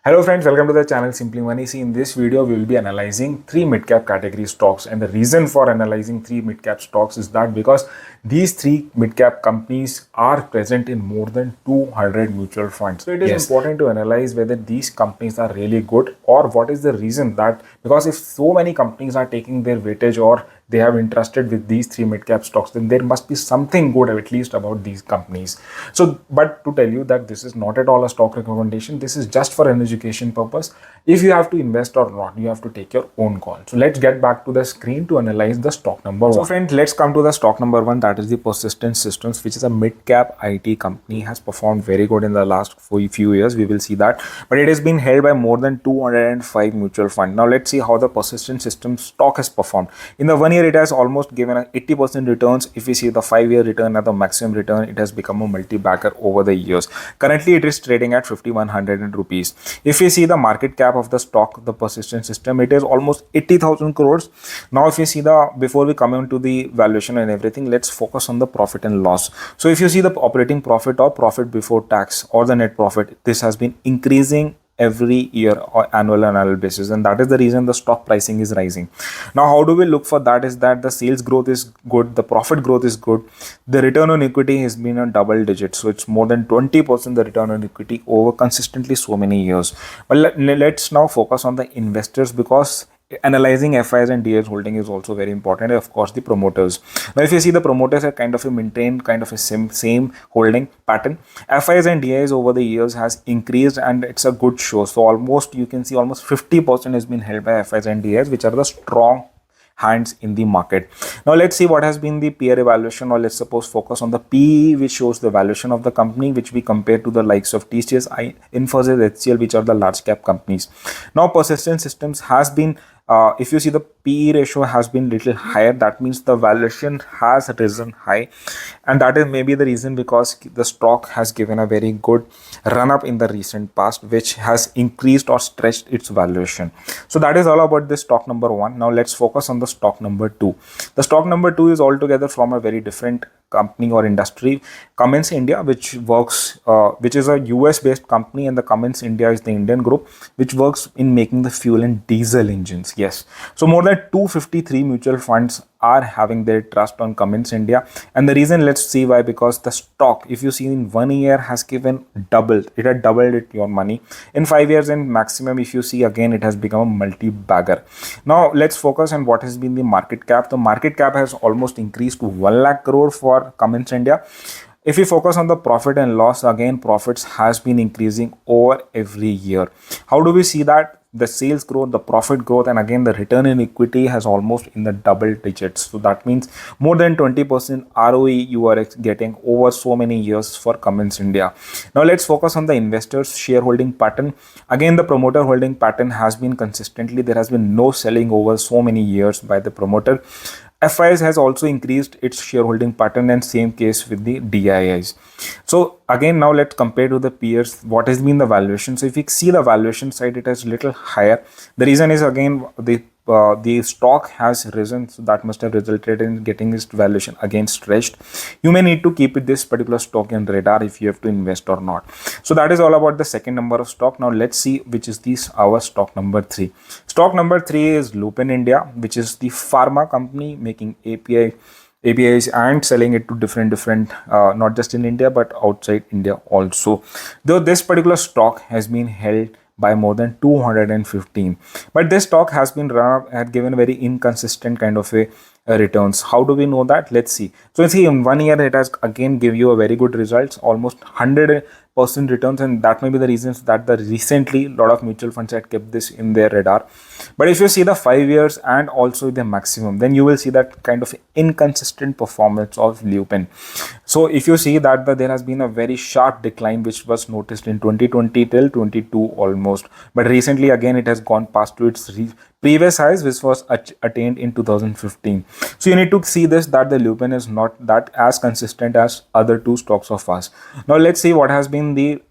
Hello friends, welcome to the channel Simply Money. See, in this video, we will be analyzing three mid-cap category stocks. And the reason for analyzing three mid-cap stocks is that because these three mid-cap companies are present in more than 200 mutual funds. So it is important to analyze whether these companies are really good or what is the reason that, because if so many companies are taking their weightage or they have interested with these three mid-cap stocks, then there must be something good at least about these companies. So, but to tell you that this is not at all a stock recommendation, this is just for an education purpose. If you have to invest or not, you have to take your own call. So let's get back to the screen to analyze the stock number one. So friends, let's come to the stock number one, that is the Persistence Systems, which is a mid-cap IT company, has performed very good in the last few years. We will see that, but it has been held by more than 205 mutual funds. Now let's see how the Persistence Systems stock has performed. In the 1 year, it has almost given an 80% returns. If we see the 5-year return at the maximum return, it has become a multi-bagger over the years. Currently, it is trading at 5,100 rupees. If we see the market cap of the stock, the Persistence System, it is almost 80,000 crores. Now, if you see before we come into the valuation and everything, let's focus on the profit and loss. So if you see the operating profit or profit before tax or the net profit, this has been increasing every year or annual basis, and that is the reason the stock pricing is rising. Now, how do we look for that? Is that the sales growth is good, the profit growth is good, the return on equity has been a double digit, so it's more than 20% the return on equity over consistently so many years. But let's now focus on the investors, because analyzing FIs and DIs holding is also very important. Of course, the promoters. Now, if you see, the promoters are kind of a maintained kind of a same holding pattern. FIs and DIs over the years has increased, and it's a good show. So almost you can see almost 50% has been held by FIs and DIs, which are the strong hands in the market. Now let's see what has been the peer evaluation, or let's suppose focus on the PE, which shows the valuation of the company, which we compare to the likes of TCS, Infosys, HCL, which are the large cap companies. Now Persistence Systems has been if you see, the PE ratio has been little higher. That means the valuation has risen high, and that is maybe the reason because the stock has given a very good run up in the recent past, which has increased or stretched its valuation. So that is all about this stock number one. Now let's focus on the stock number two. The stock number two is altogether from a very different company or industry, Cummins India, which is a US based company, and the Cummins India is the Indian group which works in making the fuel and diesel engines. Yes, so more than 253 mutual funds are having their trust on Cummins India, and the reason, let's see why. Because the stock, if you see, in 1 year has given doubled. It had doubled your money in 5 years, and maximum, if you see, again it has become a multi-bagger. Now let's focus on what has been the market cap. The market cap has almost increased to 1 lakh crore for Cummins India. If we focus on the profit and loss, again profits has been increasing over every year. How do we see that? The sales growth, the profit growth, and again the return in equity has almost in the double digits. So that means more than 20% ROE you are getting over so many years for Cummins India. Now let's focus on the investors' shareholding pattern. Again, the promoter holding pattern has been consistently, there has been no selling over so many years by the promoter. FIs has also increased its shareholding pattern, and same case with the DIIs. So again, now let's compare to the peers what has been the valuation. So if you see the valuation side, it is little higher. The reason is, again, the stock has risen, so that must have resulted in getting its valuation again stretched. You may need to keep this particular stock in radar if you have to invest or not. So that is all about the second number of stock. Now let's see which is our stock number three. Stock number three is Lupin India, which is the pharma company making APIs and selling it to different not just in India but outside India also. Though this particular stock has been held by more than 215, but this stock has been run up, had given very inconsistent kind of a returns. How do we know that? Let's see. So you see, in 1 year it has again give you a very good results, almost 100% returns, and that may be the reasons that the recently a lot of mutual funds had kept this in their radar. But if you see the 5 years and also the maximum, then you will see that kind of inconsistent performance of Lupin. So if you see that there has been a very sharp decline which was noticed in 2020 till 22 almost, but recently again it has gone past to its previous highs, which was attained in 2015. So you need to see this, that the Lupin is not that as consistent as other two stocks of us. Now let's see what has been the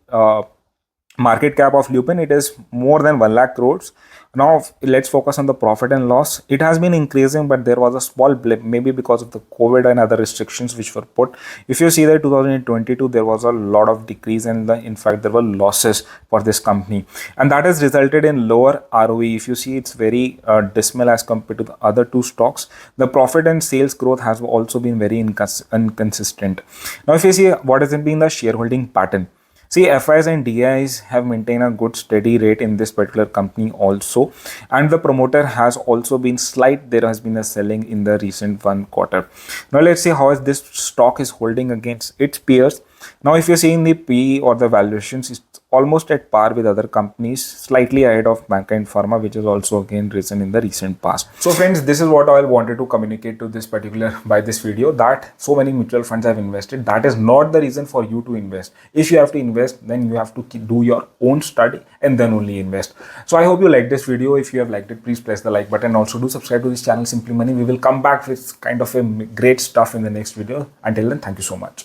market cap of Lupin, it is more than 1 lakh crores. Now let's focus on the profit and loss. It has been increasing, but there was a small blip, maybe because of the COVID and other restrictions which were put. If you see that 2022, there was a lot of decrease, and in fact there were losses for this company, and that has resulted in lower ROE. If you see, it's very dismal as compared to the other two stocks. The profit and sales growth has also been very inconsistent. Now if you see what has been the shareholding pattern, see, FIs and DIs have maintained a good steady rate in this particular company also, and the promoter has also been slight. There has been a selling in the recent 1 quarter. Now let's see how is this stock is holding against its peers. Now if you're seeing the PE or the valuations, it's almost at par with other companies, slightly ahead of Mankind Pharma, which is also again risen in the recent past. So friends, this is what I wanted to communicate to this particular by this video, that so many mutual funds have invested. That is not the reason for you to invest. If you have to invest, then you have to do your own study and then only invest. So I hope you like this video. If you have liked it, please press the like button. Also do subscribe to this channel, Simply Money. We will come back with kind of a great stuff in the next video. Until then, thank you so much.